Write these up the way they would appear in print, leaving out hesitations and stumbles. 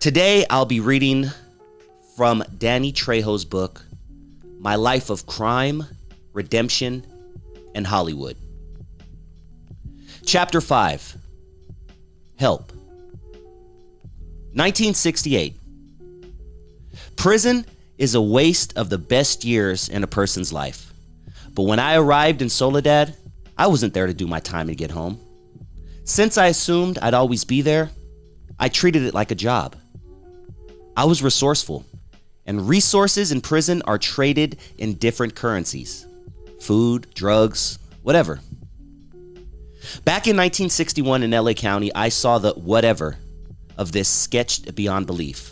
Today, I'll be reading from Danny Trejo's book, My Life of Crime, Redemption, and Hollywood. Chapter 5, Help. 1968. Prison is a waste of the best years in a person's life. But when I arrived in Solidad, I wasn't there to do my time and get home. Since I assumed I'd always be there, I treated it like a job. I was resourceful, and resources in prison are traded in different currencies. Food, drugs, whatever. Back in 1961 in LA County, I saw the whatever of this sketched beyond belief.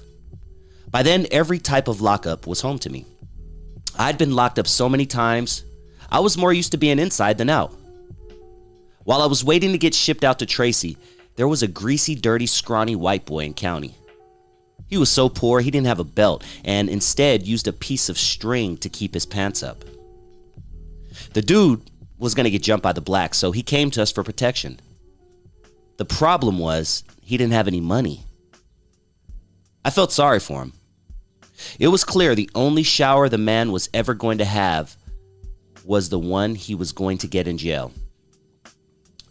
By then, every type of lockup was home to me. I'd been locked up so many times, I was more used to being inside than out. While I was waiting to get shipped out to Tracy, there was a greasy, dirty, scrawny white boy in county. He was so poor he didn't have a belt and instead used a piece of string to keep his pants up. The dude was going to get jumped by the blacks, so he came to us for protection. The problem was he didn't have any money. I felt sorry for him. It was clear the only shower the man was ever going to have was the one he was going to get in jail.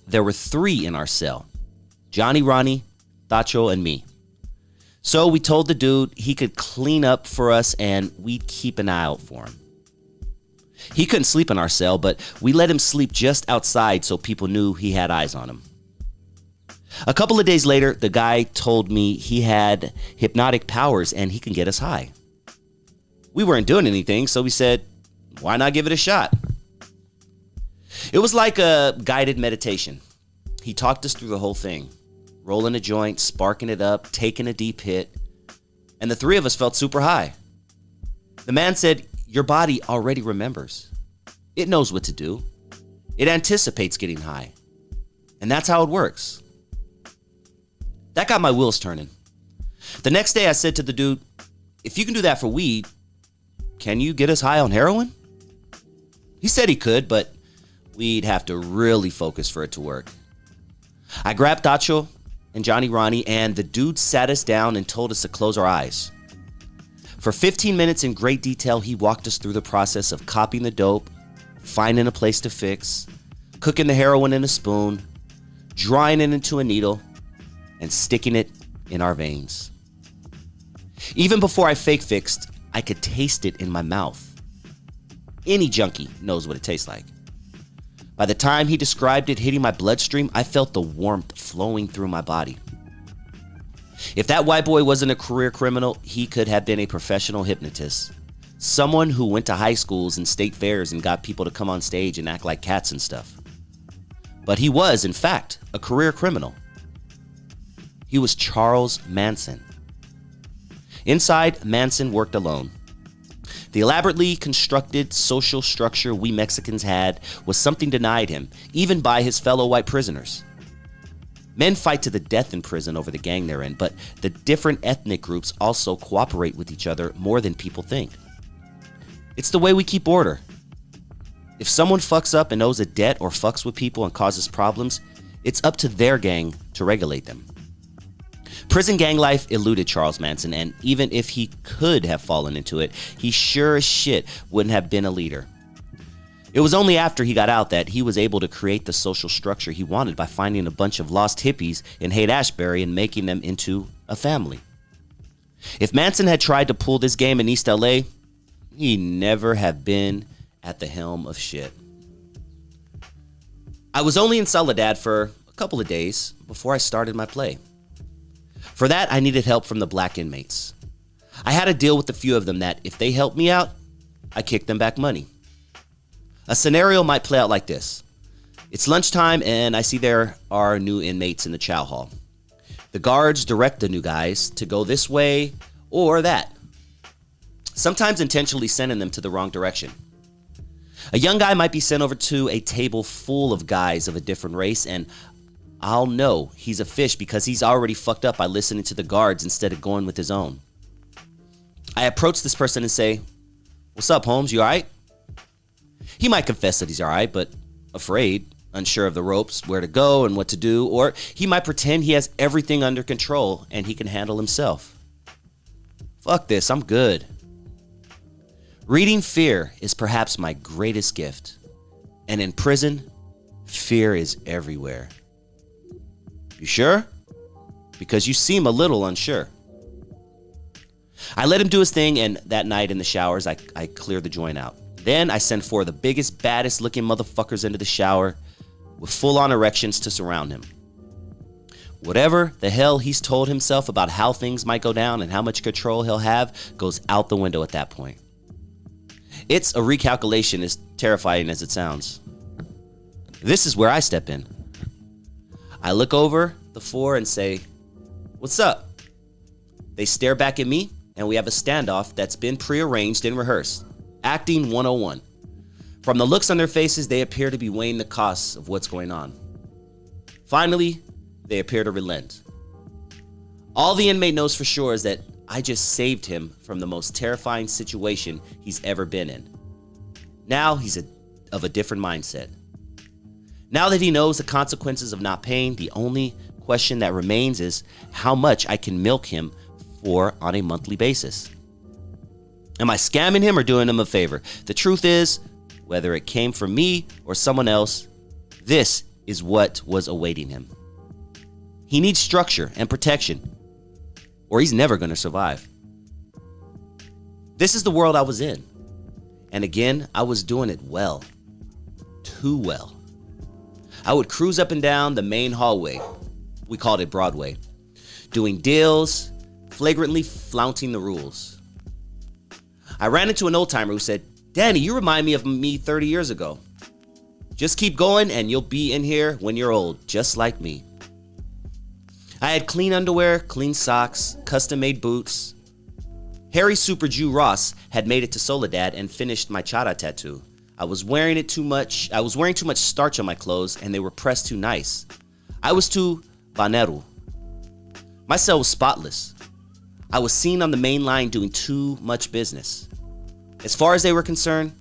There were 3 in our cell: Johnny, Ronnie, Tacho, and me. So we told the dude he could clean up for us and we'd keep an eye out for him. He couldn't sleep in our cell, but we let him sleep just outside so people knew he had eyes on him. A couple of days later, the guy told me he had hypnotic powers and he can get us high. We weren't doing anything, so we said, why not give it a shot? It was like a guided meditation. He talked us through the whole thing. Rolling a joint, sparking it up, taking a deep hit, and the 3 of us felt super high. The man said, your body already remembers. It knows what to do. It anticipates getting high. And that's how it works. That got my wheels turning. The next day I said to the dude, if you can do that for weed, can you get us high on heroin? He said he could, but we'd have to really focus for it to work. I grabbed Tacho and Johnny Ronnie, and the dude sat us down and told us to close our eyes. For 15 minutes in great detail, he walked us through the process of copying the dope, finding a place to fix, cooking the heroin in a spoon, drawing it into a needle, and sticking it in our veins. Even before I fake fixed, I could taste it in my mouth. Any junkie knows what it tastes like. By the time he described it hitting my bloodstream, I felt the warmth flowing through my body. If that white boy wasn't a career criminal, he could have been a professional hypnotist. Someone who went to high schools and state fairs and got people to come on stage and act like cats and stuff. But he was, in fact, a career criminal. He was Charles Manson. Inside, Manson worked alone. The elaborately constructed social structure we Mexicans had was something denied him, even by his fellow white prisoners. Men fight to the death in prison over the gang they're in, but the different ethnic groups also cooperate with each other more than people think. It's the way we keep order. If someone fucks up and owes a debt or fucks with people and causes problems, it's up to their gang to regulate them. Prison gang life eluded Charles Manson, and even if he could have fallen into it, he sure as shit wouldn't have been a leader. It was only after he got out that he was able to create the social structure he wanted by finding a bunch of lost hippies in Haight-Ashbury and making them into a family. If Manson had tried to pull this game in East LA, he'd never have been at the helm of shit. I was only in Solidad for a couple of days before I started my play. For that, I needed help from the black inmates. I had a deal with a few of them that if they helped me out, I kicked them back money. A scenario might play out like this. It's lunchtime and I see there are new inmates in the chow hall. The guards direct the new guys to go this way or that, sometimes intentionally sending them to the wrong direction. A young guy might be sent over to a table full of guys of a different race, and I'll know he's a fish because he's already fucked up by listening to the guards instead of going with his own. I approach this person and say, "What's up, Holmes? You all right?" He might confess that he's all right, but afraid, unsure of the ropes, where to go and what to do, or he might pretend he has everything under control and he can handle himself. Fuck this, I'm good. Reading fear is perhaps my greatest gift. And in prison, fear is everywhere. You sure? Because you seem a little unsure. I let him do his thing, and that night in the showers, I cleared the joint out. Then I sent four of the biggest, baddest looking motherfuckers into the shower with full-on erections to surround him. Whatever the hell he's told himself about how things might go down and how much control he'll have goes out the window at that point. It's a recalculation, as terrifying as it sounds. This is where I step in. I look over the four and say, "What's up?" They stare back at me, and we have a standoff that's been prearranged and rehearsed. Acting 101. From the looks on their faces, they appear to be weighing the costs of what's going on. Finally, they appear to relent. All the inmate knows for sure is that I just saved him from the most terrifying situation he's ever been in. Now he's of a different mindset. Now that he knows the consequences of not paying, the only question that remains is how much I can milk him for on a monthly basis. Am I scamming him or doing him a favor? The truth is, whether it came from me or someone else, this is what was awaiting him. He needs structure and protection, or he's never going to survive. This is the world I was in. And again, I was doing it well. Too well. I would cruise up and down the main hallway. We called it Broadway. Doing deals, flagrantly flaunting the rules. I ran into an old timer who said, "Danny, you remind me of me 30 years ago. Just keep going and you'll be in here when you're old, just like me." I had clean underwear, clean socks, custom-made boots. Harry Super Jew Ross had made it to Solidad and finished my chara tattoo. I was wearing too much starch on my clothes, and they were pressed too nice. I was too banero. My cell was spotless. I was seen on the main line doing too much business. As far as they were concerned,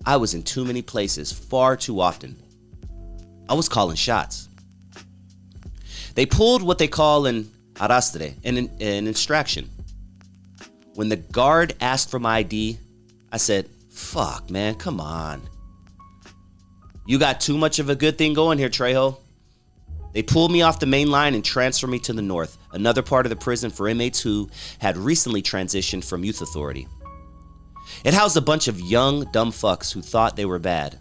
I was in too many places far too often. I was calling shots. They pulled what they call an arrastre, an extraction. When the guard asked for my ID, I said, "Fuck, man, come on. You got too much of a good thing going here, Trejo." They pulled me off the main line and transferred me to the north, another part of the prison for inmates who had recently transitioned from youth authority. It housed a bunch of young, dumb fucks who thought they were bad.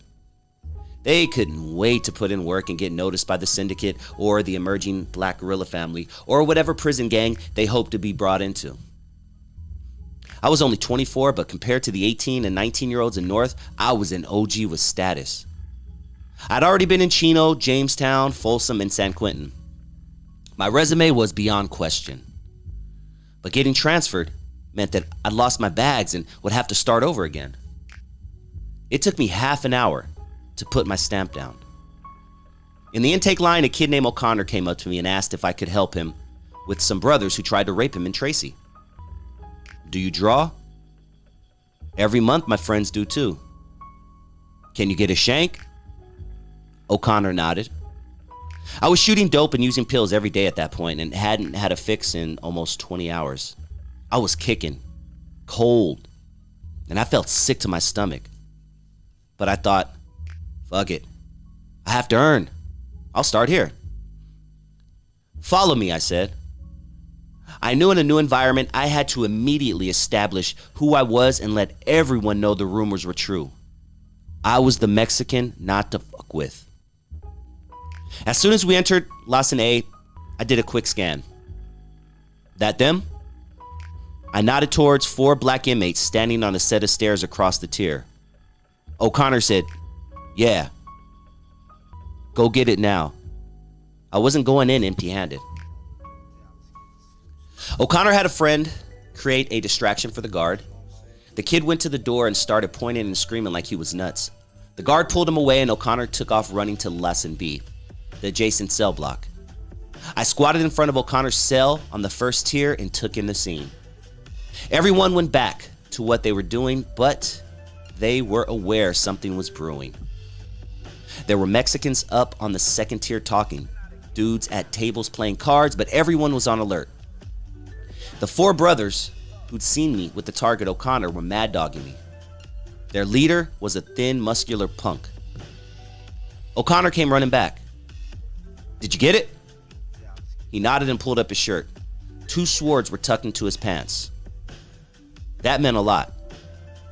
They couldn't wait to put in work and get noticed by the syndicate or the emerging black guerrilla family or whatever prison gang they hoped to be brought into. I was only 24, but compared to the 18 and 19-year-olds in North, I was an OG with status. I'd already been in Chino, Jamestown, Folsom, and San Quentin. My resume was beyond question. But getting transferred meant that I'd lost my bags and would have to start over again. It took me half an hour to put my stamp down. In the intake line, a kid named O'Connor came up to me and asked if I could help him with some brothers who tried to rape him in Tracy. "Do you draw?" "Every month my friends do too." "Can you get a shank?" O'Connor nodded. I was shooting dope and using pills every day at that point and hadn't had a fix in almost 20 hours. I was kicking, cold, and I felt sick to my stomach. But I thought, fuck it. I have to earn. I'll start here. "Follow me," I said. I knew in a new environment I had to immediately establish who I was and let everyone know the rumors were true. I was the Mexican not to fuck with. As soon as we entered Lesson A, I did a quick scan. "That them?" I nodded towards 4 black inmates standing on a set of stairs across the tier. O'Connor said, "Yeah. Go get it now." I wasn't going in empty-handed. O'Connor had a friend create a distraction for the guard. The kid went to the door and started pointing and screaming like he was nuts. The guard pulled him away and O'Connor took off running to Lesson B, the adjacent cell block. I squatted in front of O'Connor's cell on the first tier and took in the scene. Everyone went back to what they were doing, but they were aware something was brewing. There were Mexicans up on the second tier talking, dudes at tables playing cards, but everyone was on alert. The 4 brothers who'd seen me with the target O'Connor were mad dogging me. Their leader was a thin, muscular punk. O'Connor came running back. "Did you get it?" He nodded and pulled up his shirt. 2 swords were tucked into his pants. That meant a lot.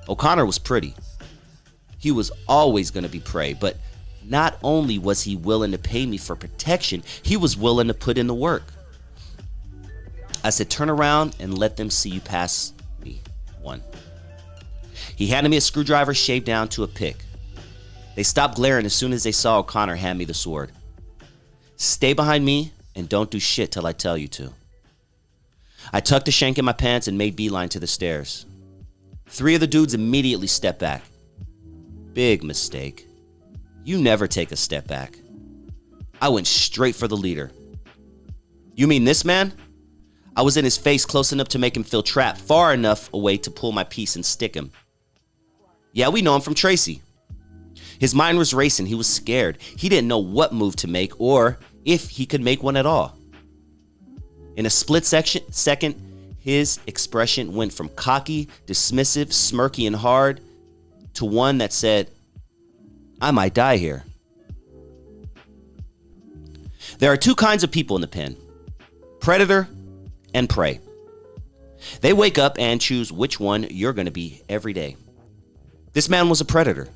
O'Connor was pretty. He was always going to be prey, but not only was he willing to pay me for protection, he was willing to put in the work. I said, "Turn around and let them see you pass me one." He handed me a screwdriver shaved down to a pick. They stopped glaring as soon as they saw O'Connor hand me the sword. "Stay behind me and don't do shit till I tell you to." I tucked the shank in my pants and made beeline to the stairs. 3 of the dudes immediately stepped back. Big mistake. You never take a step back. I went straight for the leader. "You mean this man?" I was in his face close enough to make him feel trapped, far enough away to pull my piece and stick him. "Yeah, we know him from Tracy." His mind was racing. He was scared. He didn't know what move to make or if he could make one at all. In a split second, his expression went from cocky, dismissive, smirky, and hard to one that said, "I might die here." There are 2 kinds of people in the pen: predator and prey. They wake up and choose which one you're going to be every day. This man was a predator.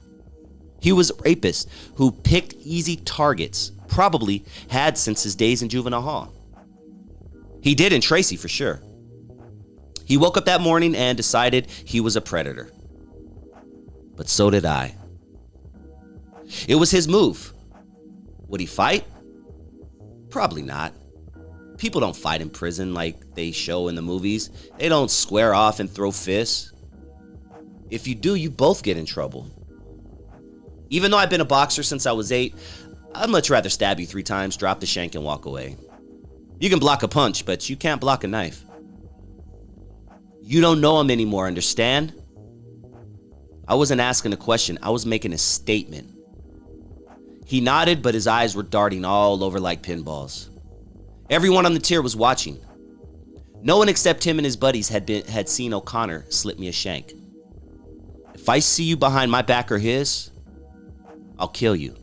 He was a rapist who picked easy targets, probably had since his days in juvenile hall. He did in Tracy for sure. He woke up that morning and decided he was a predator. But so did I. It was his move. Would he fight? Probably not. People don't fight in prison like they show in the movies. They don't square off and throw fists. If you do, you both get in trouble. Even though I've been a boxer since I was 8, I'd much rather stab you 3 times, drop the shank, and walk away. You can block a punch, but you can't block a knife. You don't know him anymore, understand? I wasn't asking a question. I was making a statement. He nodded, but his eyes were darting all over like pinballs. Everyone on the tier was watching. No one except him and his buddies had seen O'Connor slip me a shank. If I see you behind my back or his, I'll kill you.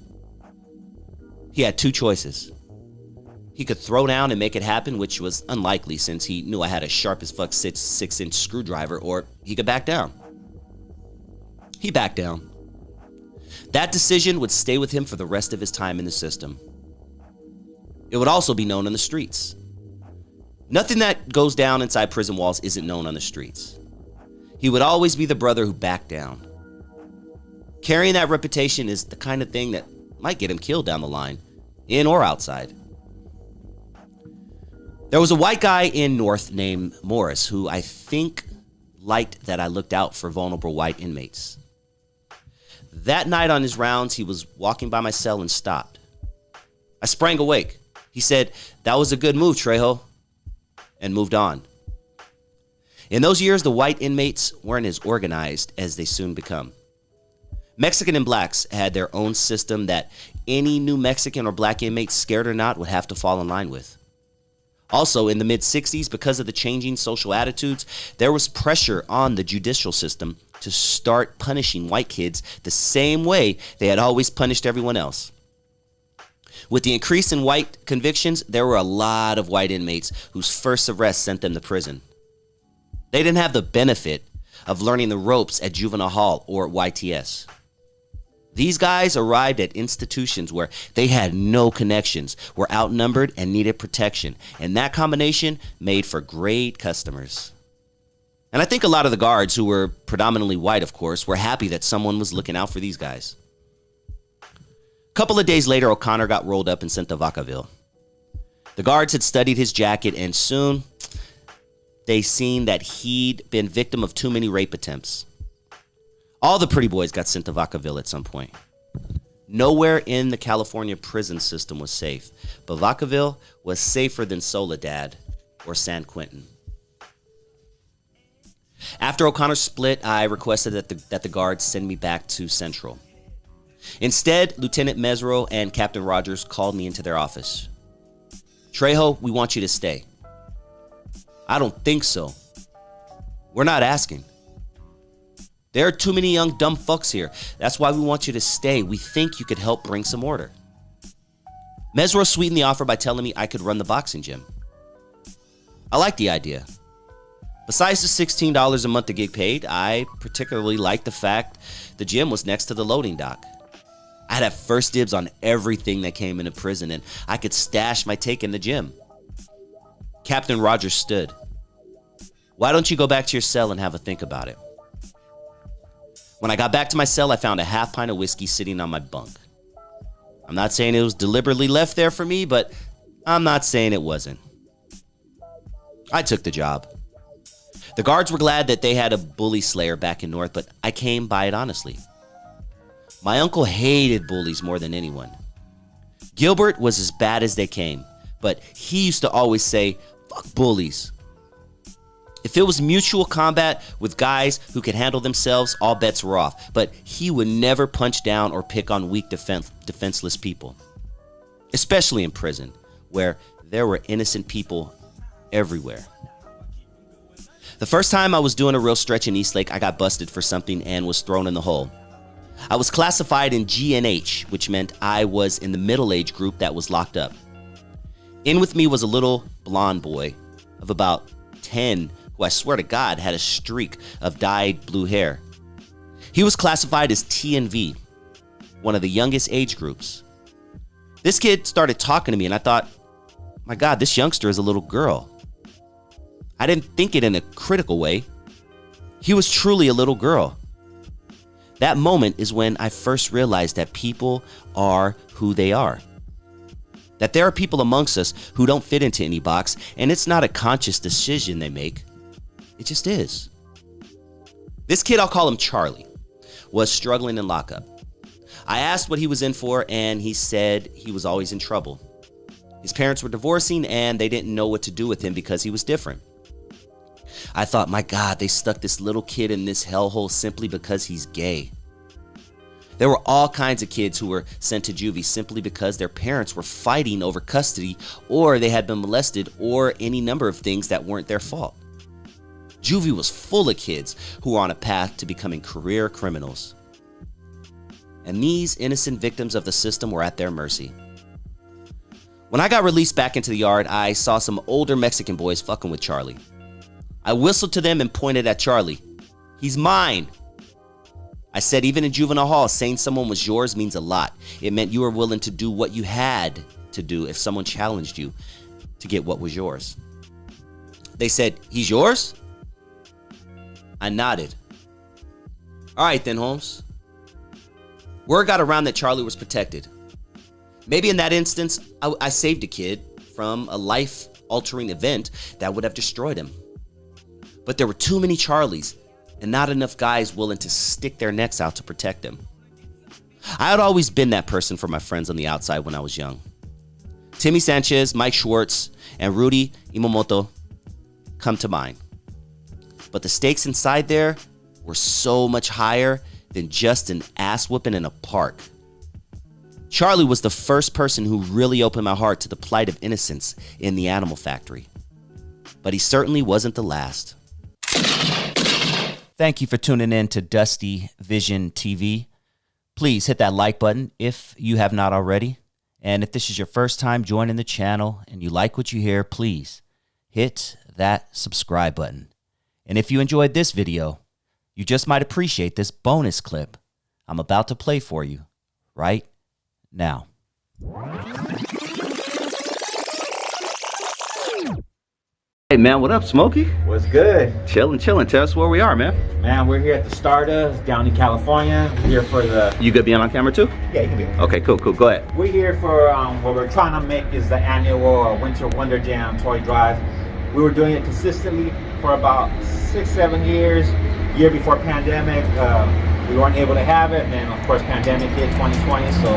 He had 2 choices. He could throw down and make it happen, which was unlikely since he knew I had a sharp as fuck 6-inch screwdriver, or he could back down. He backed down. That decision would stay with him for the rest of his time in the system. It would also be known on the streets. Nothing that goes down inside prison walls isn't known on the streets. He would always be the brother who backed down. Carrying that reputation is the kind of thing that might get him killed down the line, in or outside. There was a white guy in North named Morris who I think liked that I looked out for vulnerable white inmates. That night on his rounds, he was walking by my cell and stopped. I sprang awake. He said, "That was a good move, Trejo," and moved on. In those years, the white inmates weren't as organized as they soon become. Mexican and blacks had their own system that any new Mexican or black inmate, scared or not, would have to fall in line with. Also, in the mid-60s, because of the changing social attitudes, there was pressure on the judicial system to start punishing white kids the same way they had always punished everyone else. With the increase in white convictions, there were a lot of white inmates whose first arrest sent them to prison. They didn't have the benefit of learning the ropes at juvenile hall or YTS. These guys arrived at institutions where they had no connections, were outnumbered, and needed protection. And that combination made for great customers. And I think a lot of the guards, who were predominantly white, of course, were happy that someone was looking out for these guys. A couple of days later, O'Connor got rolled up and sent to Vacaville. The guards had studied his jacket, and soon they seen that he'd been victim of too many rape attempts. All the pretty boys got sent to Vacaville at some point. Nowhere in the California prison system was safe, but Vacaville was safer than Solidad or San Quentin. After O'Connor split, I requested that the guards send me back to Central. Instead, Lieutenant Mesro and Captain Rogers called me into their office. "Trejo, we want you to stay." "I don't think so." We're not asking. There are too many young dumb fucks here. That's why we want you to stay. We think you could help bring some order. Mesro sweetened the offer by telling me I could run the boxing gym. I like the idea. Besides the $16 a month to get paid, I particularly liked the fact the gym was next to the loading dock. I'd have first dibs on everything that came into prison, and I could stash my take in the gym. Captain Rogers stood. Why don't you go back to your cell and have a think about it? When I got back to my cell, I found a half pint of whiskey sitting on my bunk. I'm not saying it was deliberately left there for me, but I'm not saying it wasn't. I took the job. The guards were glad that they had a bully slayer back in North, but I came by it honestly. My uncle hated bullies more than anyone. Gilbert was as bad as they came, but he used to always say, "Fuck bullies." If it was mutual combat with guys who could handle themselves, all bets were off, but he would never punch down or pick on weak, defenseless people. Especially in prison, where there were innocent people everywhere. The first time I was doing a real stretch in Eastlake, I got busted for something and was thrown in the hole. I was classified in G and H, which meant I was in the middle age group that was locked up. In with me was a little blonde boy of about 10 who I swear to God had a streak of dyed blue hair. He was classified as T and V, one of the youngest age groups. This kid started talking to me and I thought, my God, this youngster is a little girl. I didn't think it in a critical way. He was truly a little girl. That moment is when I first realized that people are who they are. That there are people amongst us who don't fit into any box, and it's not a conscious decision they make. It just is. This kid, I'll call him Charlie, was struggling in lockup. I asked what he was in for, and he said he was always in trouble. His parents were divorcing, and they didn't know what to do with him because he was different. I thought, my God, they stuck this little kid in this hellhole simply because he's gay. There were all kinds of kids who were sent to juvie simply because their parents were fighting over custody, or they had been molested, or any number of things that weren't their fault. Juvie was full of kids who were on a path to becoming career criminals. And these innocent victims of the system were at their mercy. When I got released back into the yard, I saw some older Mexican boys fucking with Charlie. I whistled to them and pointed at Charlie. He's mine. I said even in juvenile hall, saying someone was yours means a lot. It meant you were willing to do what you had to do if someone challenged you to get what was yours. They said, he's yours? I nodded. All right then, Holmes. Word got around that Charlie was protected. Maybe in that instance, I saved a kid from a life-altering event that would have destroyed him. But there were too many Charlies and not enough guys willing to stick their necks out to protect him. I had always been that person for my friends on the outside when I was young. Timmy Sanchez, Mike Schwartz, and Rudy Imamoto come to mind. But the stakes inside there were so much higher than just an ass whooping in a park. Charlie was the first person who really opened my heart to the plight of innocence in the animal factory. But he certainly wasn't the last. Thank you for tuning in to Dusty Vision TV. Please hit that like button if you have not already. And if this is your first time joining the channel and you like what you hear, please hit that subscribe button. And if you enjoyed this video, you just might appreciate this bonus clip I'm about to play for you right now. Hey man, what up, Smokey? What's good? Chilling. Tell us where we are, man. Man, we're here at the Stardust down in California. We're here for the... You good being on camera too? Yeah, you can be. Okay, cool. Go ahead. We're here for what we're trying to make is the annual Winter Wonder Jam toy drive. We were doing it consistently for about 6-7 years. Year before pandemic, we weren't able to have it, and then of course pandemic hit 2020. So,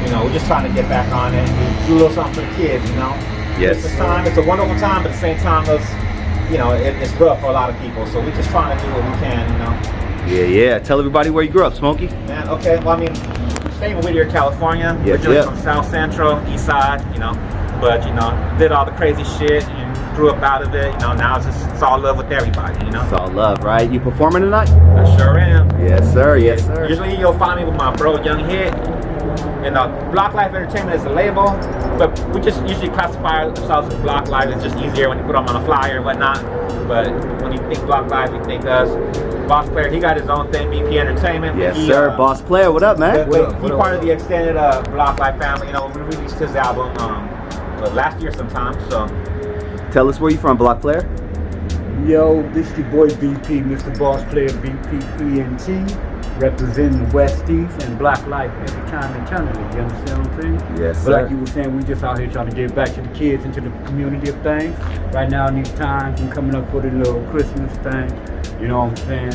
you know, we're just trying to get back on it and do a little something for the kids, you know. Yes. It's a wonderful time, but at the same time, it's rough for a lot of people. So we're just trying to do what we can, you know. Yeah. Tell everybody where you grew up, Smokey. Man, okay. Well, I mean, staying in Whittier, California. We're from South Central, East Side, you know. But, you know, did all the crazy shit and grew up out of it. You know, now it's all love with everybody. You know, It's all love, right? You performing tonight? I sure am. Yes, sir. Yes, sir. Usually you'll find me with my bro Young Hit. And Block Life Entertainment is the label, but we just usually classify ourselves as Block Life. It's just easier when you put them on a flyer and whatnot. But when you think Block Life, you think us. Boss Player, he got his own thing, BP Entertainment. Yes, sir. Boss Player, what up, man? He's part of the extended Block Life family. You know, we released his album last year sometime. So, tell us where you from, Block Player. Yo, this is your boy BP, Mr. Boss Player BP ENT, representing the West East and Black Life every time eternally. You understand what I'm saying? Yes, But sir. like you were saying, we just out here trying to give back to the kids and to the community of things. Right now in these times, and coming up for the little Christmas thing, you know what I'm saying?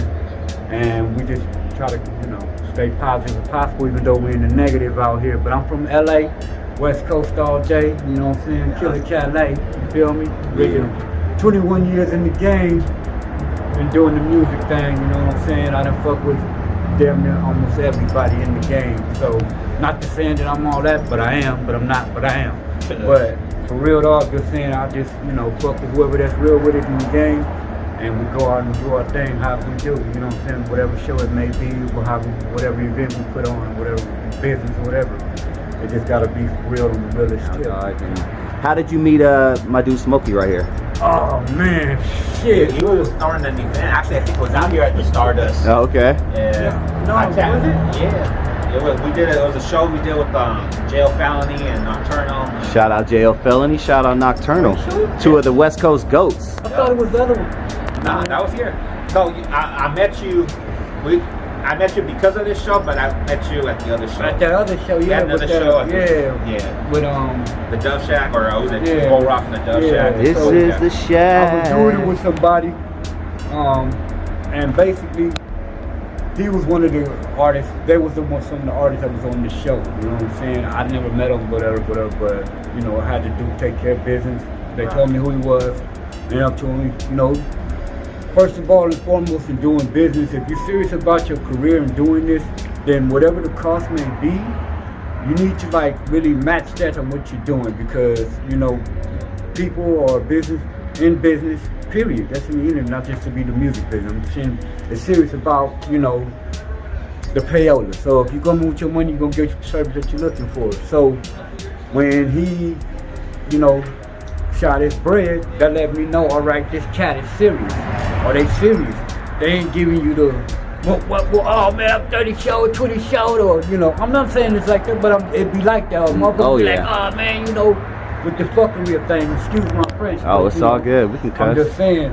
And we just try to, you know, stay positive as possible, even though we're in the negative out here. But I'm from LA, West Coast all day, you know what I'm saying? Killer Calais, you feel me? Original. 21 years in the game, been doing the music thing, you know what I'm saying? I done fuck with damn near almost everybody in the game. So, not to saying that I'm all that, but I am, but I'm not, but I am. But for real dog, just saying I just, you know, fuck with whoever that's real with it in the game. And we go out and do our thing, how we do, you know what I'm saying? Whatever show it may be, whatever event we put on, whatever business, whatever. It just gotta be real and the realest tip. How did you meet my dude Smokey right here? Oh man, shit. he was starting an event. Actually, I think it was out here at the Stardust. Oh, okay. Yeah. No, was it? Yeah. It was a show we did with Jail Felony and Nocturnal. Shout out JL Felony, shout out Nocturnal. Sure. Two of the West Coast GOATs. I thought it was the other one. Nah, that was here. So I met you. I met you because of this show, but I met you at the other show. At that other show, We yeah. had another with that, show. I think. yeah. Yeah. With The Dove Shack, or was it Yeah. Bull Rock and the Dove Yeah. Shack? This So, is the I shack. was doing it with somebody, and basically, he was one of the artists. They was some of the artists that was on the show. You know what I'm saying? I never met him, whatever. But you know, I had to take care of business. They told me who he was, and up to him. You know, first of all and foremost, in doing business, if you're serious about your career and doing this, then whatever the cost may be, you need to like really match that on what you're doing, because you know, people are business in business. Period. That's in the end, not just to be the music business. I'm saying it's serious about, you know, the payola. So if you come with your money, you're gonna get the service that you're looking for. So when he, you know, shot his bread, that let me know, all right, this cat is serious. Are they serious? They ain't giving you the, oh man, I'm 30 short, 20 short, or, you know, I'm not saying it's like that, but it'd be like that. Motherfucker be like, oh man, you know, with the fuckery of things, excuse my French. Oh, it's all good. We can I'm cuss. just saying,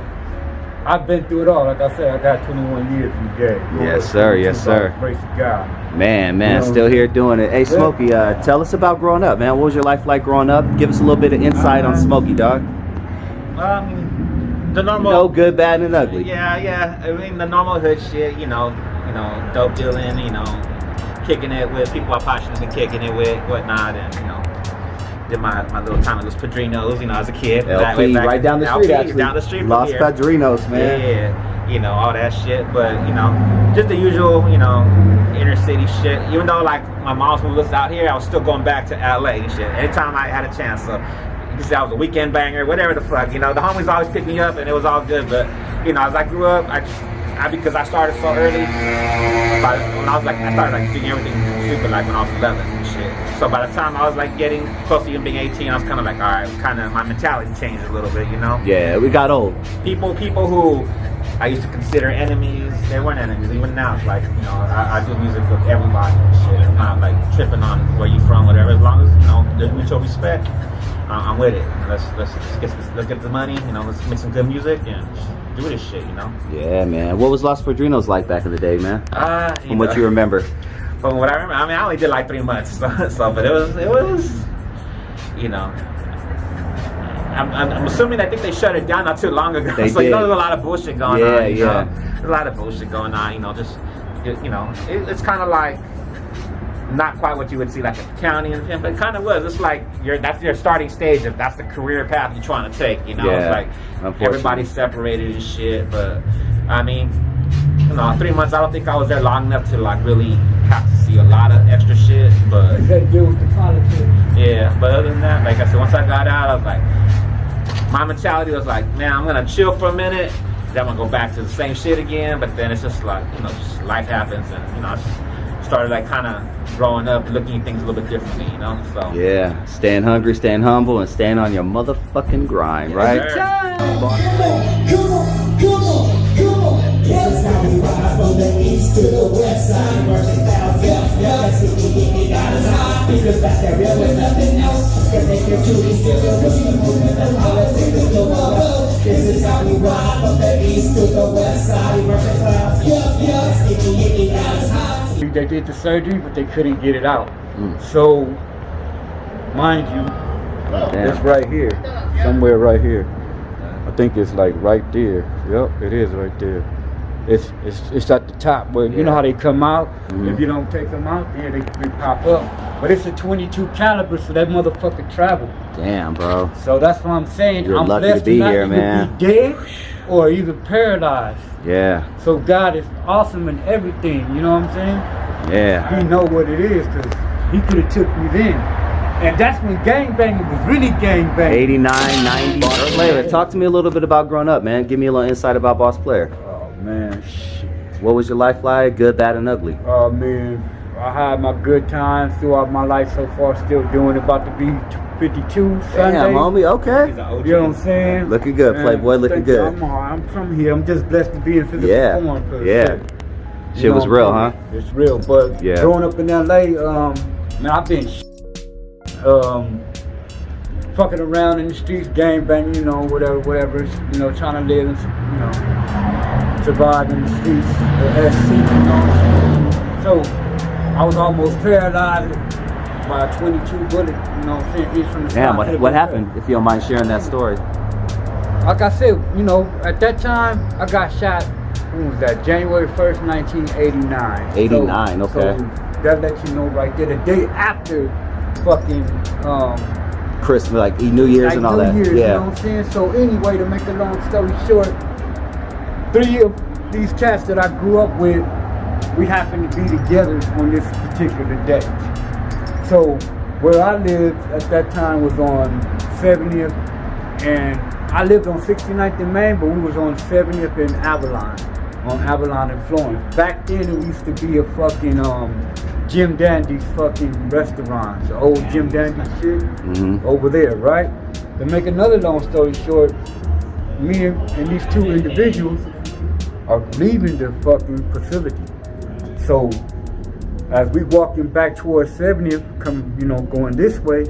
I've been through it all. Like I said, I got 21 years in the game. Yes, sir. Yes, sir. Grace of God. Man, You know, still here doing it. Hey, Smokey, tell us about growing up, man. What was your life like growing up? Give us a little bit of insight on Smokey, dog. The normal. No good, bad, and ugly. Yeah. I mean, the normal hood shit. You know, dope dealing. You know, kicking it with people I probably shouldn't have been kicking it with, whatnot, and you know, did my little time at Los Padrinos. You know, as a kid. LP, right down the street, actually. Down the street from Los here. Padrinos, man. Yeah, you know, all that shit. But, you know, just the usual, you know, inner city shit. Even though, like, my mom's moved us out here, I was still going back to LA and shit. Anytime I had a chance. So, you can say I was a weekend banger, whatever the fuck. You know, the homies always picked me up and it was all good. But, you know, as I grew up, because I started so early, when I was like, I started like doing everything super like when I was 11 and shit. So by the time I was like getting close to even being 18, I was kind of like, all right, my mentality changed a little bit, you know? Yeah, we got old. People who I used to consider enemies, they weren't enemies. Even now, it's like, you know, I do music with everybody and shit. I'm not like tripping on where you from, whatever. As long as, you know, there's mutual respect, I'm with it. Let's get the money, you know, let's make some good music and do this shit, you know? Yeah, man. What was Los Padrinos like back in the day, man? From what you remember? From what I remember, I mean, I only did like 3 months, so but it was, you know, I'm assuming I think they shut it down not too long ago. They so did. You know, there's a lot of bullshit going on. Yeah, You yeah. know? There's a lot of bullshit going on. You know, just you know, it's kind of like not quite what you would see like at the county and but it kind of was. It's like that's your starting stage if that's the career path you're trying to take. You know, Yeah, it's like everybody's separated and shit. But I mean, you know, 3 months. I don't think I was there long enough to like really have to see a lot of extra shit. But That deal with the politics. yeah, but other than that, like I said, once I got out, I was like, my mentality was like, man, I'm gonna chill for a minute, then I'm gonna go back to the same shit again. But then it's just like, you know, just life happens, and you know, I just started like kind of growing up, looking at things a little bit differently, you know. So Yeah, staying hungry, staying humble, and staying on your motherfucking grind, right? sir. Come on. This is how we ride from the east to the west side. Working down, yeah. Let's see we got us high. Because back there real with nothing else. Cause they can do these deals with people with the politics to the world. This is how we ride from the east to the west side. Working down, yeah. Let's see we got us high. They did the surgery, but they couldn't get it out. So, mind you, it's right here, somewhere right here. I think it's like right there. Yep, it is right there. It's at the top where you know how they come out. If you don't take them out, yeah, they pop up. But it's a 22 caliber, so that motherfucker traveled. Damn, bro. So that's what I'm saying. You're I'm lucky blessed to be not here, either man. Be dead or either paralyzed. Yeah, So God is awesome in everything. You know what I'm saying? yeah. He know what it is, because he could have took me then. And that's when gangbanging was really gangbanging. 89, 90. Boss Player. Talk to me a little bit about growing up, man. Give me a little insight about Boss Player. Oh man, shit. What was your life like? Good, bad, and ugly? Oh man, I had my good times throughout my life so far, still doing it. About to be 52 Sunday. Damn, homie. Okay. You know what I'm saying? Looking good, Man, Playboy. Looking thank you. good. I'm from here. I'm just blessed to be in physical Yeah. form. 'Cause, Yeah. you Shit was know, real, huh? It's real, but Yeah. growing up in LA, man, I've been fucking around in the streets, gang banging, you know, whatever, you know, trying to live and, you know, survive in the streets, the SC, you know. So I was almost paralyzed by a 22 bullet, you know what I'm saying, each from the Damn, side. what happened? If you don't mind sharing that story. Like I said, you know, at that time, I got shot, when was that, January 1st, 1989. 89, okay. So that lets you know right there, the day after fucking, Christmas, like New Year's like and all New that. Year's, you know Yeah. what I'm saying? So anyway, to make a long story short, 3 of these cats that I grew up with, we happened to be together on this particular day. So where I lived at that time was on 70th, and I lived on 69th and Main, but we was on 70th in Avalon, on Avalon and Florence. Back then it used to be a fucking Jim Dandy's fucking restaurant, the old Jim Dandy shit over there, right? To make another long story short, me and these two individuals are leaving the fucking facility. So as we walking back towards 70th, going this way,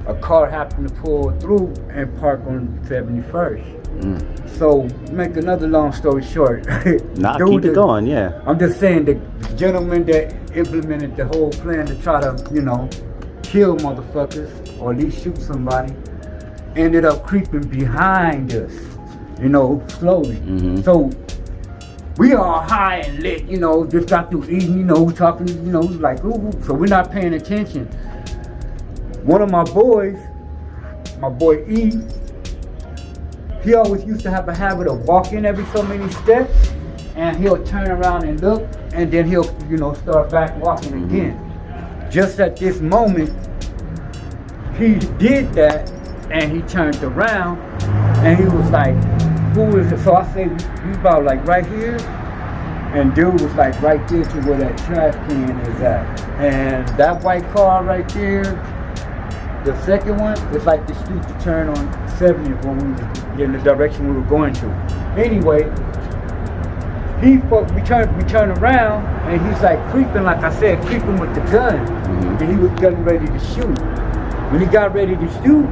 a car happened to pull through and park on 71st. So, make another long story short. Nah, keep it going, yeah. I'm just saying the gentleman that implemented the whole plan to try to, kill motherfuckers or at least shoot somebody, ended up creeping behind us, slowly. So, we all high and lit, just got through eating, talking, like, ooh, so we're not paying attention. One of my boys, my boy E, he always used to have a habit of walking every so many steps, and he'll turn around and look, and then he'll, start back walking again. Just at this moment, he did that, and he turned around, and he was like, who is it? So I say, we about like right here, and dude was like right there to where that trash can is at. And that white car right there, the second one, it's like the street to turn on 70th when we were in the direction we were going to. Anyway, we turn around, and he's like creeping, like I said, creeping with the gun. And he was getting ready to shoot. When he got ready to shoot,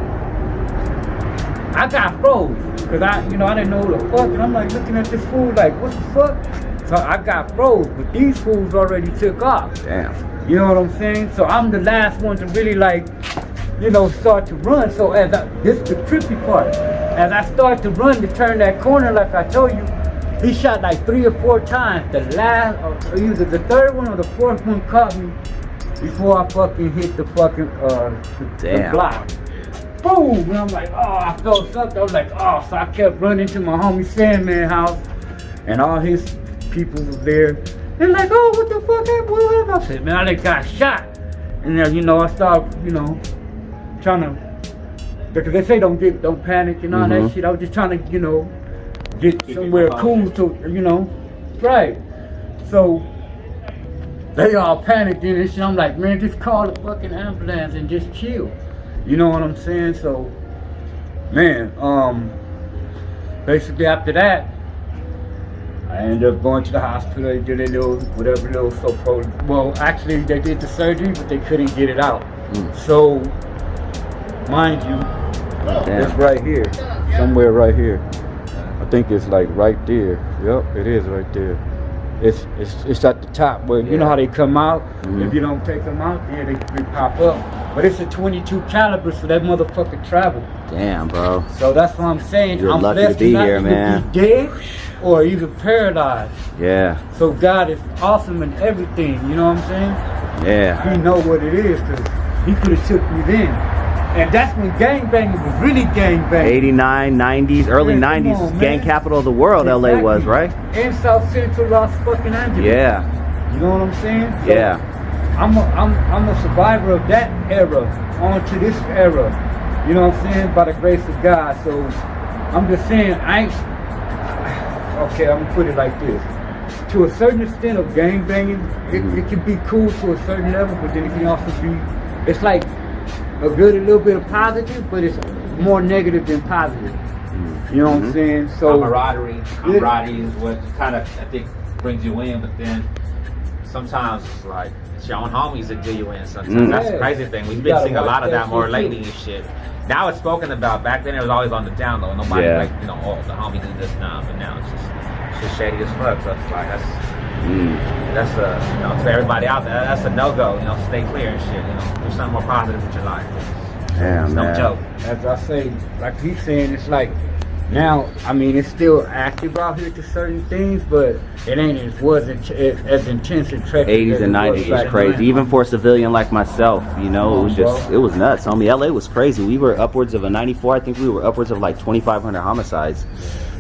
I got froze. Cause I didn't know what the fuck, and I'm like looking at this fool like, what the fuck? So I got froze, but these fools already took off. Damn. You know what I'm saying? So I'm the last one to really start to run. So this is the trippy part. As I start to run to turn that corner, like I told you, he shot like 3 or 4 times. The last, or either the third one or the fourth one caught me before I fucking hit the fucking the block. Boom! And I'm like, oh, I felt something. I was like, oh, so I kept running to my homie Sandman house, and all his people was there. They're like, oh, what the fuck happened? I said, man, I just got shot. And then, I started, trying to because they say don't panic and all that shit. I was just trying to, you know, get somewhere cool to, you know, right. So they all panicked and shit. I'm like, man, just call the fucking ambulance and just chill. You know what I'm saying? So, man, basically after that, I ended up going to the hospital. They did their little, whatever little well, actually they did the surgery, but they couldn't get it out. So, mind you, it's right here, somewhere right here. I think it's like right there. Yep, it is right there. It's at the top where you know how they come out. If you don't take them out, yeah, they pop up. But it's a 22 caliber, so that motherfucker traveled. Damn, bro. So that's what I'm saying. You're I'm lucky blessed to be not here, either man. Be dead or either paralyzed. Yeah. So God is awesome in everything. You know what I'm saying? Yeah. He know what it is, cause He could have took me then. And that's when gangbanging was really gangbanging. 89, 90s, early Yeah, 90s, come on, gang man. capital of the world, Exactly. LA was, right? In South Central Los fucking Angeles. Yeah. You know what I'm saying? So Yeah. I'm a survivor of that era on to this era. You know what I'm saying? By the grace of God. So I'm just saying, okay, I'm gonna put it like this. To a certain extent of gangbanging, it can be cool to a certain level, but then it can also be, it's like a little bit of positive, but it's more negative than positive. You know what I'm saying? So Camaraderie is what kind of, I think, brings you in, but then sometimes it's like it's your own homies that do you in sometimes. That's the crazy thing. We've been seeing a lot of that more lately and shit. Now it's spoken about. Back then it was always on the down low. Nobody like, you know, oh, the homie did this now, but now it's just shady as fuck. So it's like that's a, you know, to everybody out there, that's a no-go. You know, stay clear and shit. You know, do something more positive with your life. Damn, it's man. no joke. as I say, like he's saying, it's like now, I mean, it's still active out here to certain things, but it ain't as intense and treacherous. 80s and 90s was crazy. Even for a civilian like myself, you know, it was nuts. Homie, LA was crazy. We were upwards of a 94. I think we were upwards of like 2,500 homicides.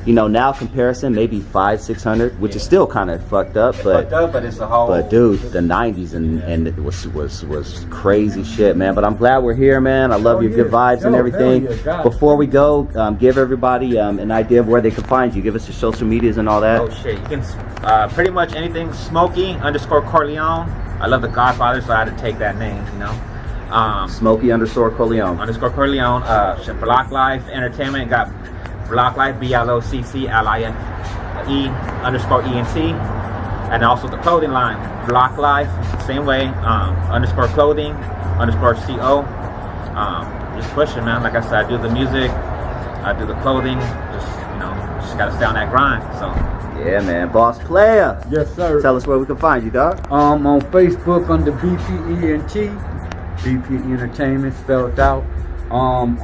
You know, now comparison, maybe 500-600, which is still kind of fucked up, but it's a whole. But dude, the 90s and it was crazy shit, man. But I'm glad we're here, man. I love your good vibes and everything. Before we go, give everybody an idea of where they can find you. Give us your social medias and all that. Oh shit, you can pretty much anything Smokey_Corleone. I love the Godfather, so I had to take that name, you know. Smokey_Corleone. _Corleone. Block Life Entertainment got Block Life, BLOCCLIFE _ENT, and also the clothing line, Block Life, same way, _clothing _CO. Just pushing, man. Like I said, I do the music, I do the clothing, just gotta stay on that grind. So Yeah, man. Boss Player. Yes, sir. Tell us where we can find you, dog. On Facebook under BPENT, BP Entertainment spelled out. On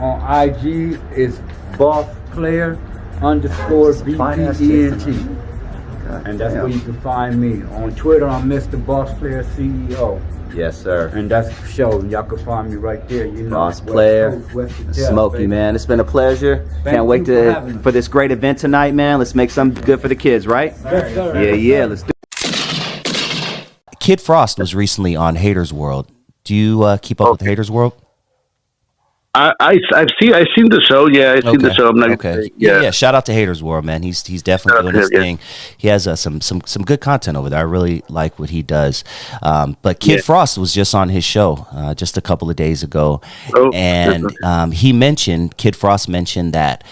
IG is Boss Player _BPENT. And that's where you can find me. On Twitter, I'm Mr. Boss Player CEO. Yes, sir. And that's for sure. Y'all can find me right there. You know, Boss Player, Smokey, man. It's been a pleasure. Can't wait for this great event tonight, man. Let's make something good for the kids, right? Yes, sir. Yeah, let's do it. Kid Frost was recently on Haters World. Do you keep up with Haters World? I've seen the show. Yeah, I've seen the show. I'm not okay. Yeah. Shout out to Haters World, man. He's definitely doing his thing. He has some good content over there. I really like what he does. But Kid Frost was just on his show just a couple of days ago, and Kid Frost mentioned that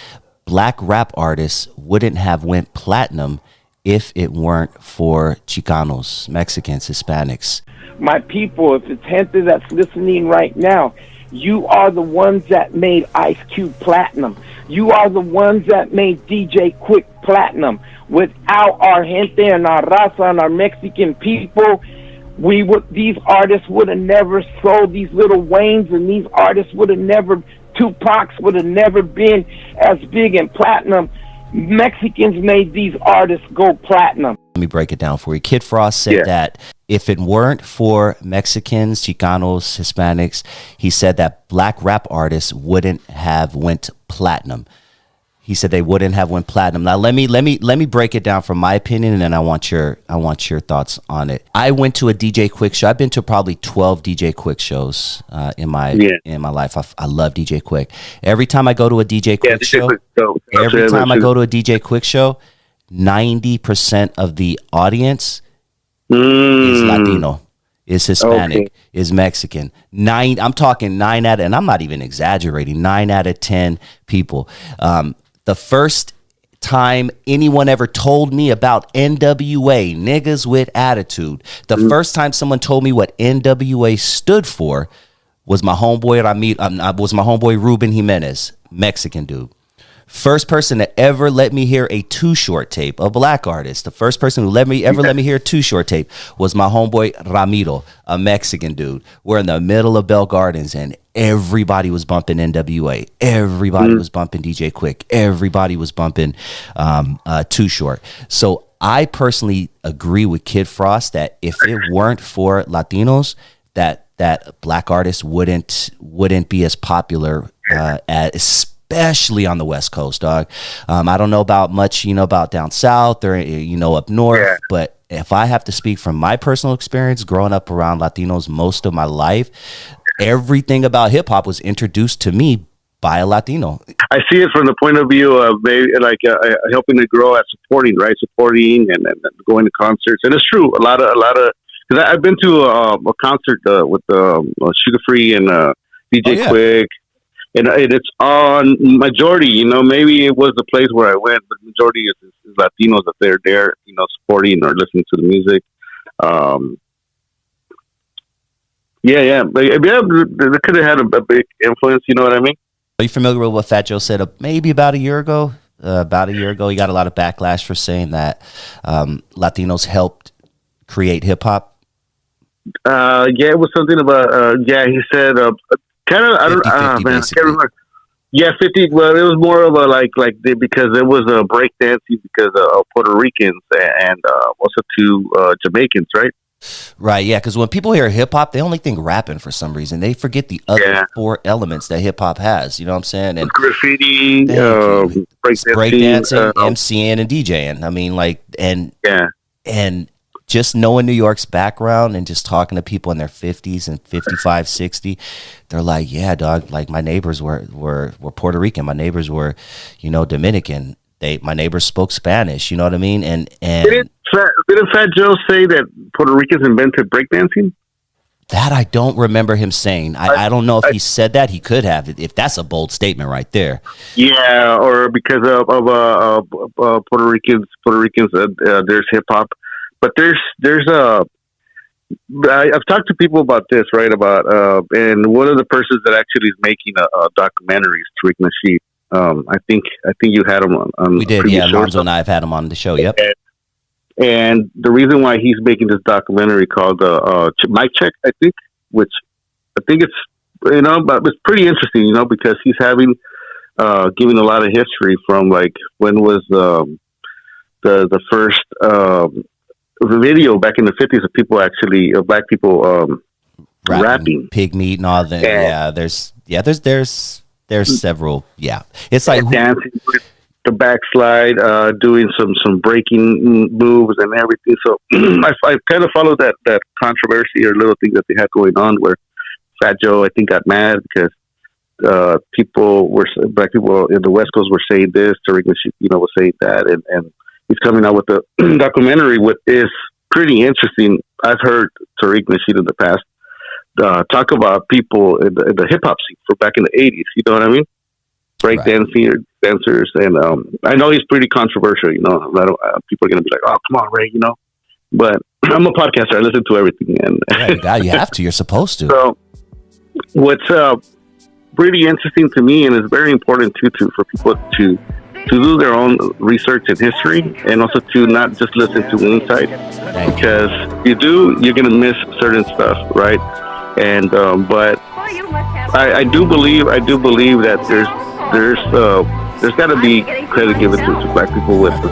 black rap artists wouldn't have went platinum if it weren't for Chicanos, Mexicans, Hispanics. My people, if it's gente that's listening right now, you are the ones that made Ice Cube platinum. You are the ones that made DJ Quick platinum. Without our gente and our raza and our Mexican people, these artists would have never sold. These little Waynes and these artists would have never, Tupacs would have never been as big and platinum. Mexicans made these artists go platinum. Let me break it down for you. Kid Frost said that if it weren't for Mexicans, Chicanos, Hispanics, he said that black rap artists wouldn't have went platinum. He said they wouldn't have went platinum. Now let me break it down from my opinion, and then I want your thoughts on it. I went to a DJ Quick show. I've been to probably 12 DJ Quick shows in my life. I love DJ Quick. Every time I go to a DJ Quick show, every time I go to a DJ Quick show, 90% of the audience is Latino, is Hispanic, is Mexican. I'm talking 9 out of, and I'm not even exaggerating, 9 out of 10 people. The first time anyone ever told me about NWA, niggas with attitude, the first time someone told me what NWA stood for was my homeboy Ruben Jimenez, Mexican dude. First person to ever let me hear a Too Short tape, a black artist. The first person who let me hear a Too Short tape was my homeboy Ramiro, a Mexican dude. We're in the middle of Bell Gardens, and everybody was bumping NWA. Everybody was bumping DJ Quick. Everybody was bumping Too Short. So I personally agree with Kid Frost that if it weren't for Latinos, that black artists wouldn't be as popular especially on the West Coast, dog. I don't know about much, about down south or, up north, but if I have to speak from my personal experience growing up around Latinos most of my life, everything about hip hop was introduced to me by a Latino. I see it from the point of view of maybe helping to grow at supporting and going to concerts. And it's true. A lot of, because I've been to a concert with Sugar Free and DJ Quick. And it's on majority, maybe it was the place where I went, but majority is Latinos that they're there, supporting or listening to the music. They could have had a big influence, you know what I mean? Are you familiar with what Fat Joe said maybe about a year ago? He got a lot of backlash for saying that Latinos helped create hip hop. It was something about, he said, kind of, I can't remember. Yeah, 50. Well, it was more of a because it was a break dancing because of Puerto Ricans and also two Jamaicans, right? Right, yeah, because when people hear hip hop, they only think rapping for some reason. They forget the other 4 elements that hip hop has. You know what I'm saying? And graffiti, breakdancing, MCing, and DJing. I mean, and just knowing New York's background and just talking to people in their 50s and 55, 60, they're like, yeah, dog, like my neighbors were Puerto Rican. My neighbors were, Dominican. My neighbors spoke Spanish, you know what I mean? And didn't Fat Joe say that Puerto Ricans invented breakdancing? That I don't remember him saying. I don't know if he said that. He could have, if that's a bold statement right there. Yeah, or because of Puerto Ricans, there's hip hop. But I've talked to people about this, right? About and one of the persons that actually is making a documentary is Tariq Nasheed. I think you had him on. We did, yeah. Lonzo and I have had him on the show. Yep. And the reason why he's making this documentary called Mic Check, I think, which I think it's but it's pretty interesting, because he's giving a lot of history from like when was the first video back in the 50s of people actually black people rapping pig meat and all that. There's several. Yeah, it's like dancing with the backslide, doing some breaking moves and everything. So I kind of followed that controversy or little thing that they had going on where Fat Joe I think got mad because black people in the West Coast were saying this, Tariq was saying that, and he's coming out with a documentary with is pretty interesting. I've heard Tariq Nasheed in the past talk about people in the hip hop scene for back in the 80s. You know what I mean? Dancers, and I know he's pretty controversial. People are gonna be like, "Oh, come on, Ray," But I'm a podcaster. I listen to everything, and you have to. You're supposed to. So, what's pretty interesting to me, and it's very important too, for people to do their own research and history, and also to not just listen to one side, because you're going to miss certain stuff, right? And but I do believe that there's got to be credit given to black people with the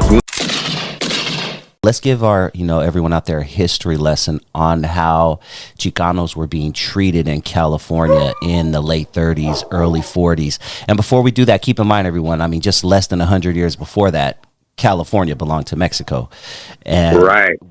let's give our, everyone out there a history lesson on how Chicanos were being treated in California in the late 30s, early 40s. And before we do that, keep in mind, everyone, I mean, just less than 100 years before that, California belonged to Mexico. And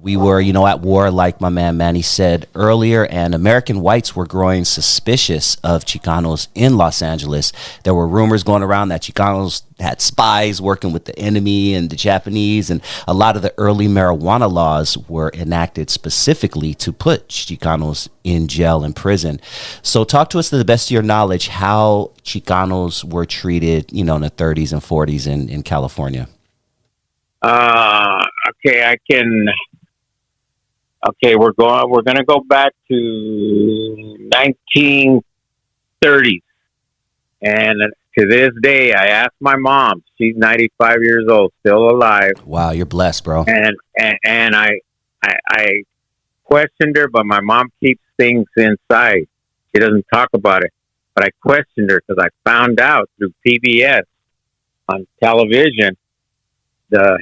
we were, at war, like my man Manny said earlier, and American whites were growing suspicious of Chicanos in Los Angeles. There were rumors going around that Chicanos had spies working with the enemy and the Japanese, and a lot of the early marijuana laws were enacted specifically to put Chicanos in jail and prison. So talk to us, to the best of your knowledge, how Chicanos were treated, in the 30s and 40s in California. We're going to go back to 1930s, and to this day I asked my mom, she's 95 years old, still alive. Wow, you're blessed, bro. And I questioned her, but my mom keeps things inside. She doesn't talk about it, but I questioned her because I found out through PBS on television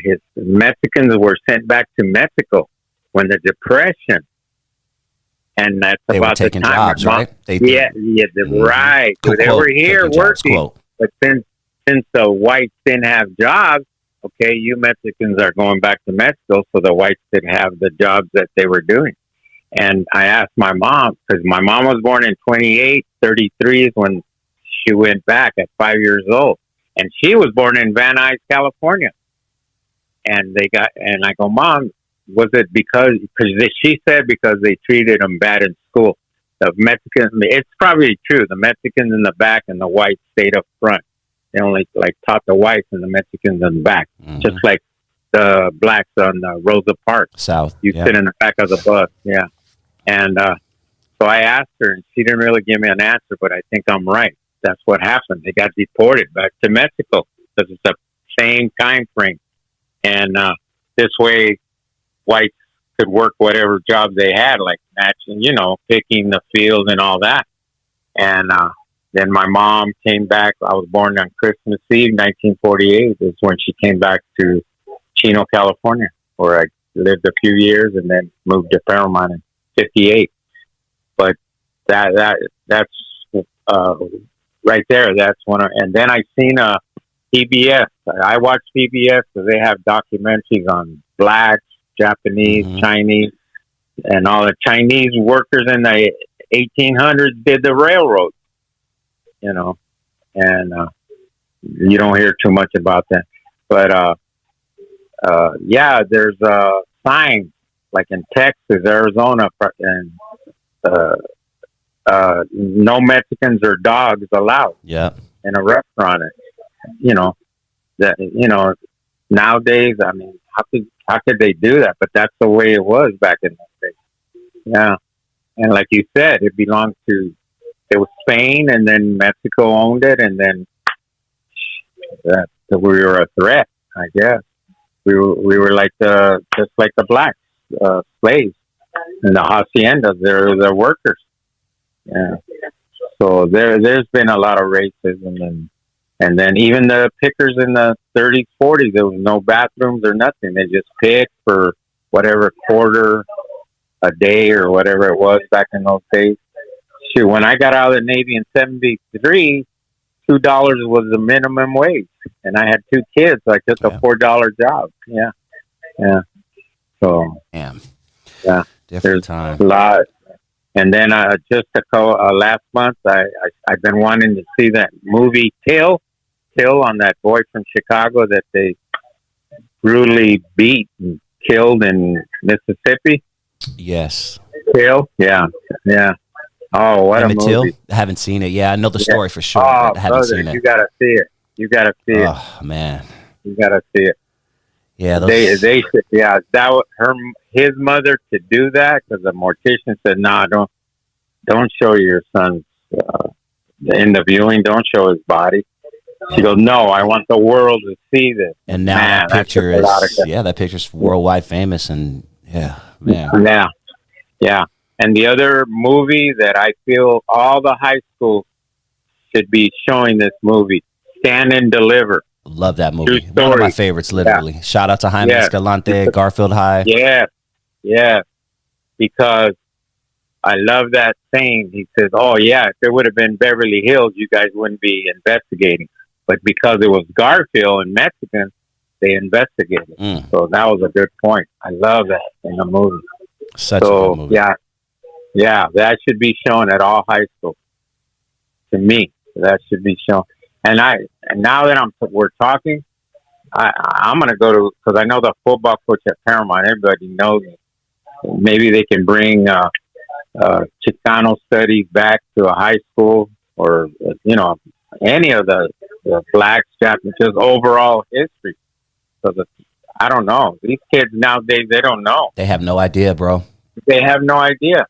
his Mexicans were sent back to Mexico when the Depression, and that's they about were taking the time. Jobs, right? Right. Cool They were here working, quote. but since the whites didn't have jobs, okay, you Mexicans are going back to Mexico, so the whites didn't have the jobs that they were doing. And I asked my mom, because my mom was born in 33 is when she went back at 5 years old, and she was born in Van Nuys, California. And I go, Mom, was it because she said because they treated them bad in school. The Mexicans, it's probably true. The Mexicans in the back and the whites stayed up front. They only taught the whites and the Mexicans in the back, just like the blacks on Rosa Parks. South. You sit in the back of the bus, yeah. And so I asked her, and she didn't really give me an answer, but I think I'm right. That's what happened. They got deported back to Mexico because it's the same time frame. And this way, whites could work whatever jobs they had, like matching, picking the field and all that. And then my mom came back. I was born on Christmas Eve, 1948, is when she came back to Chino, California, where I lived a few years and then moved to Paramount in 58. But that's right there. That's and then I seen PBS. I watch PBS because they have documentaries on blacks, Japanese, Chinese, and all the Chinese workers in the 1800s did the railroad, and you don't hear too much about that. But, there's signs like in Texas, Arizona, and no Mexicans or dogs allowed in a restaurant. Nowadays, I mean, how could they do that? But that's the way it was back in those days. Yeah. And like you said, it was Spain, and then Mexico owned it, and then we were a threat, I guess. We were just like the blacks, slaves in the haciendas. They're workers. Yeah. So there's been a lot of racism, and then even the pickers in the 30s, 40s, there was no bathrooms or nothing. They just picked for whatever quarter a day or whatever it was back in those days. Shoot, when I got out of the Navy in 73, $2 was the minimum wage, and I had 2 kids, so I took a $4 job. Yeah. So, damn. Yeah, different time. A lot. And then last month, I've been wanting to see that movie Till on that boy from Chicago that they brutally beat and killed in Mississippi. Yes. Till? Yeah. Oh, what a movie. Till? I haven't seen it. Yeah, I know the story for sure, but I haven't seen it. You gotta see it. Oh, man. You gotta see it. Yeah, his mother to do that, because the mortician said, "Nah, don't show your son's in the viewing. Don't show his body." She goes, "No, I want the world to see this." And now that picture's worldwide famous, and yeah. And the other movie that I feel all the high schools should be showing this movie, Stand and Deliver. Love that movie. True One of my story. favorites, literally. Shout out to Jaime Yeah. Escalante, Garfield High. Yeah, because I love that saying. He says, "Oh yeah, if it would have been Beverly Hills, you guys wouldn't be investigating. But because it was Garfield and Mexican, they investigated." So that was a good point. I love that in the movie. Such a good movie. Yeah, that should be shown at all high schools. To me, that should be shown. And now that we're talking, I'm gonna go to, because I know the football coach at Paramount. Everybody knows me. Maybe they can bring Chicano studies back to a high school, or any of the blacks, Japanese, just overall history. So I don't know. These kids nowadays, they don't know. They have no idea, bro. They have no idea.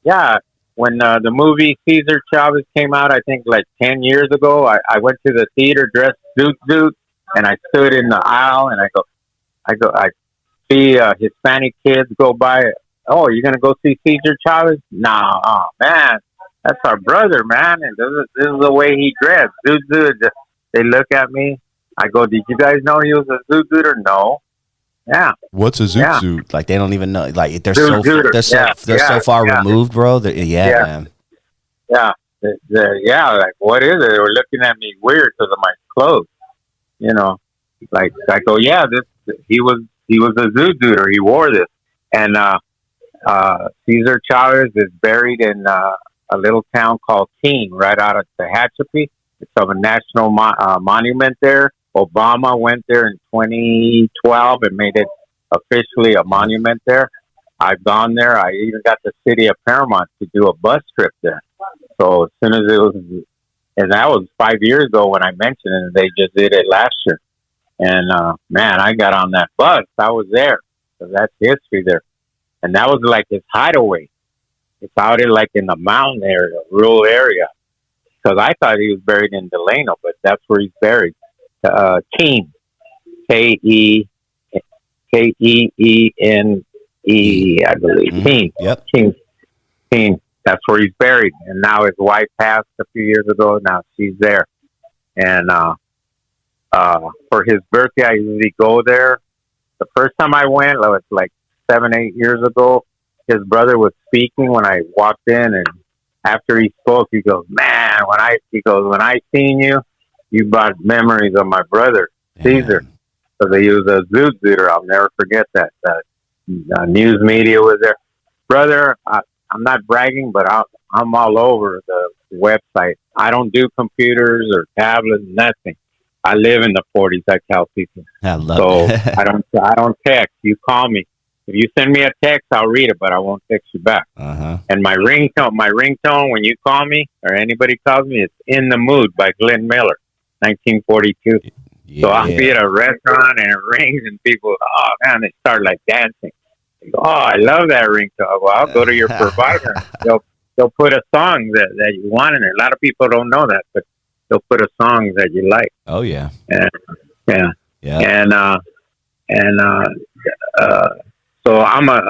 Yeah. When the movie Cesar Chavez came out, I think like 10 years ago, I went to the theater dressed suit, and I stood in the aisle, and I see Hispanic kids go by. Oh, you're going to go see Cesar Chavez? No, oh, man, that's our brother, man. And this is the way he dressed. Zoot. They look at me. I go, did you guys know he was a zoot or no? Yeah. What's a zoot? Like, they don't even know. Like, they're Zoot-zooter. so far removed, bro. Man. Yeah. Like, what is it? They were looking at me weird because of my clothes. Like, I go, yeah, he was a zoot-zooter. He wore this. And Cesar Chavez is buried in a little town called Keene, right out of Tehachapi. It's of a national monument there. Obama went there in 2012 and made it officially a monument there. I've gone there. I even got the city of Paramount to do a bus trip there. So as soon as it was, and that was 5 years ago when I mentioned it, and they just did it last year. And man, I got on that bus. I was there. So that's history there. And that was like his hideaway. It's out in like in the mountain area, rural area. Because I thought he was buried in Delano, but that's where he's buried. Keene, Keene, I believe. Keene. Yep. Keene. That's where he's buried. And now his wife passed a few years ago. Now she's there. And for his birthday, I usually go there. The first time I went, it was like 7-8 years ago. His brother was speaking when I walked in, and after he spoke, he goes, "Man, when I seen you, you brought memories of my brother, Caesar." So he was a zoot-zooter. I'll never forget that. The news media was there. Brother, I'm not bragging, but I'm all over the website. I don't do computers or tablets, nothing. I live in the 40s. I tell people. I love it. I don't text. You call me. If you send me a text, I'll read it, but I won't text you back. And my ringtone when you call me or anybody calls me, it's "In the Mood" by Glenn Miller, 1942. Yeah. So I'll be at a restaurant and it rings and people, oh man, they start like dancing. They go, "Oh, I love that ringtone." Well, I'll go to your provider. They'll put a song that you want in it. A lot of people don't know that, but they'll put a song that you like. Oh yeah. And so I'm a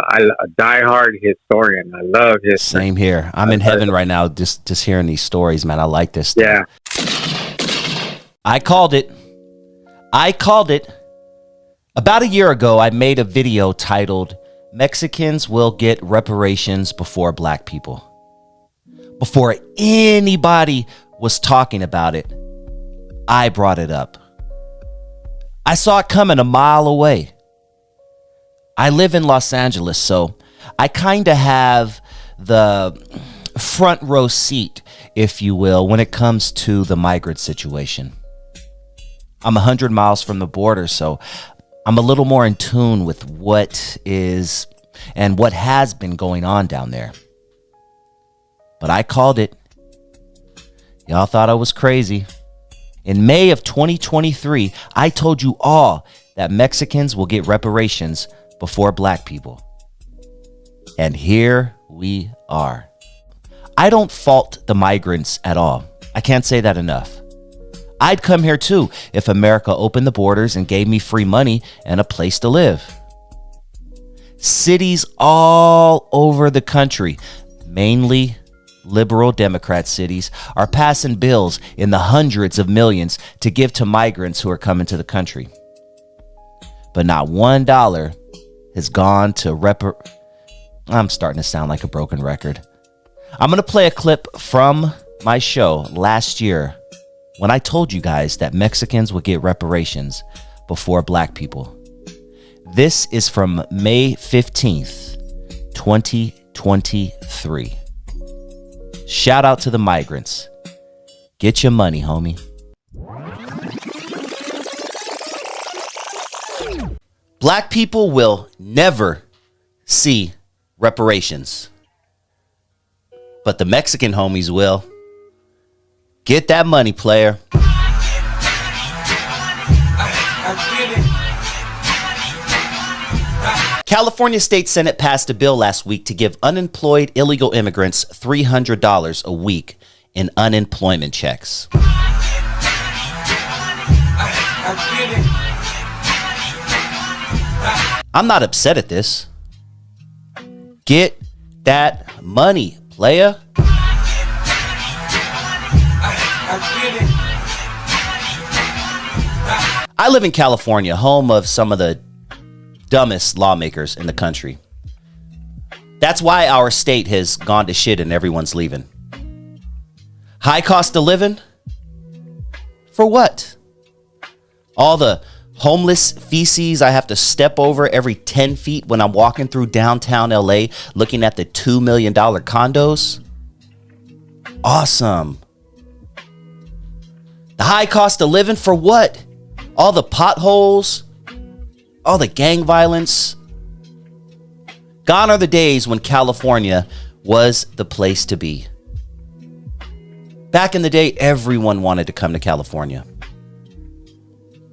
diehard historian. I love history. Same here. I'm in heaven right now just hearing these stories, man. I like this stuff. Yeah. I called it. About a year ago, I made a video titled "Mexicans Will Get Reparations Before Black People." Before anybody was talking about it, I brought it up. I saw it coming a mile away. I live in Los Angeles, so I kind of have the front row seat, if you will, when it comes to the migrant situation. I'm 100 miles from the border, so I'm a little more in tune with what is and what has been going on down there. But I called it. Y'all thought I was crazy. In May of 2023, I told you all that Mexicans will get reparations before black people. And here we are. I don't fault the migrants at all. I can't say that enough. I'd come here too if America opened the borders and gave me free money and a place to live. Cities all over the country, mainly liberal Democrat cities are passing bills in the hundreds of millions to give to migrants who are coming to the country. But not $1 has gone to I'm starting to sound like a broken record. I'm going to play a clip from my show last year when I told you guys that Mexicans would get reparations before black people. This is from May 15th, 2023. Shout out to the migrants. Get your money, homie. Black people will never see reparations, but the Mexican homies will. Get that money, player. California State Senate passed a bill last week to give unemployed illegal immigrants $300 a week in unemployment checks. I'm not upset at this. Get that money, playa. I live in California, home of some of the dumbest lawmakers in the country. That's why our state has gone to shit and everyone's leaving. High cost of living? For what? All the homeless feces I have to step over every 10 feet when I'm walking through downtown LA looking at the $2 million condos? Awesome. The high cost of living for what? All the potholes? All the gang violence? Gone are the days when California was the place to be. Back in the day, everyone wanted to come to California.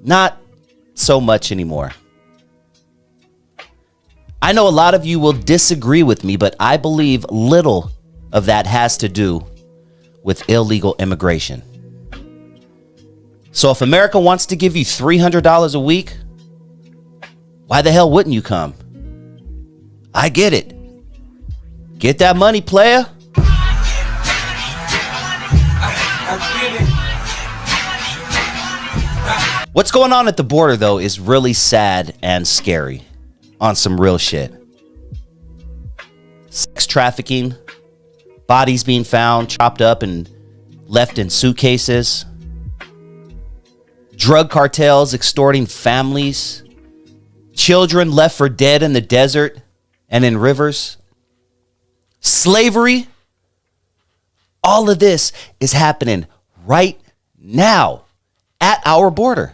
Not so much anymore. I know a lot of you will disagree with me, but I believe little of that has to do with illegal immigration. So if America wants to give you $300 a week, why the hell wouldn't you come? I get it. Get that money, playa. What's going on at the border, though, is really sad and scary on some real shit. Sex trafficking, bodies being found, chopped up and left in suitcases. Drug cartels extorting families. Children left for dead in the desert and in rivers. Slavery. All of this is happening right now at our border.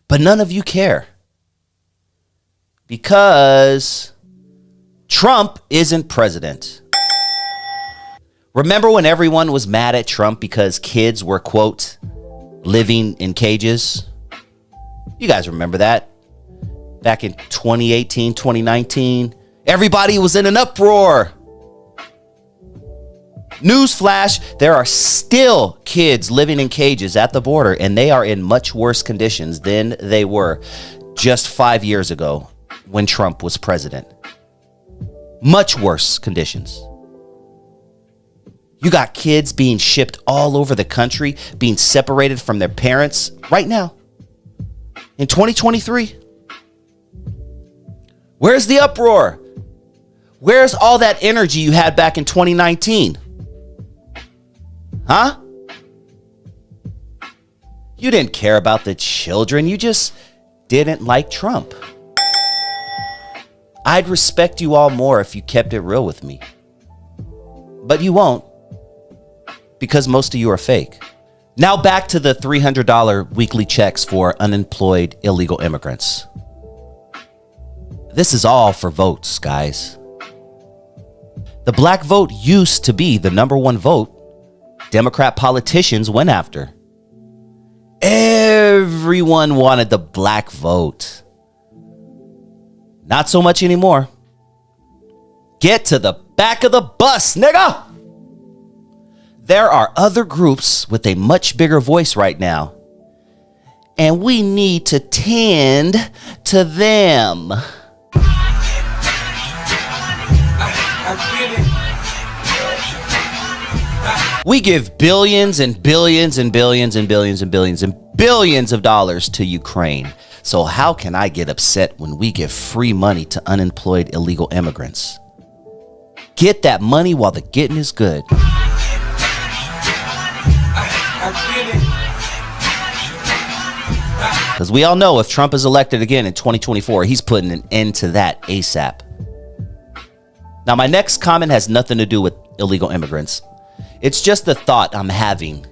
But none of you care. Because Trump isn't president. Remember when everyone was mad at Trump because kids were, quote, living in cages? You guys remember that? Back in 2018, 2019, everybody was in an uproar. Newsflash, there are still kids living in cages at the border, and they are in much worse conditions than they were just 5 years ago when Trump was president. Much worse conditions. You got kids being shipped all over the country, being separated from their parents right now. In 2023. Where's the uproar? Where's all that energy you had back in 2019? Huh? You didn't care about the children. You just didn't like Trump. I'd respect you all more if you kept it real with me. But you won't, because most of you are fake. Now back to the $300 weekly checks for unemployed illegal immigrants. This is all for votes, guys. The black vote used to be the number one vote Democrat politicians went after. Everyone wanted the black vote. Not so much anymore. Get to the back of the bus, nigga! There are other groups with a much bigger voice right now, and we need to tend to them. We give billions and billions and billions and billions and billions and billions of dollars to Ukraine. So how can I get upset when we give free money to unemployed illegal immigrants? Get that money while the getting is good. Because we all know if Trump is elected again in 2024, he's putting an end to that ASAP. Now, my next comment has nothing to do with illegal immigrants. It's just a thought I'm having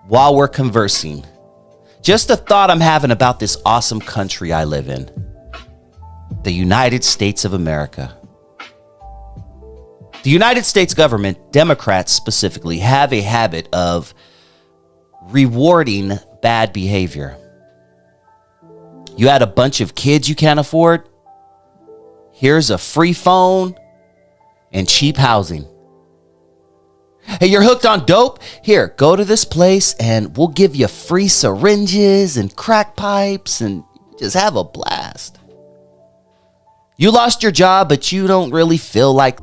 while we're conversing. Just a thought I'm having about this awesome country I live in. The United States of America. The United States government, Democrats specifically, have a habit of rewarding bad behavior. You had a bunch of kids you can't afford? Here's a free phone and cheap housing. Hey, you're hooked on dope? Here, go to this place and we'll give you free syringes and crack pipes and just have a blast. You lost your job, but you don't really feel like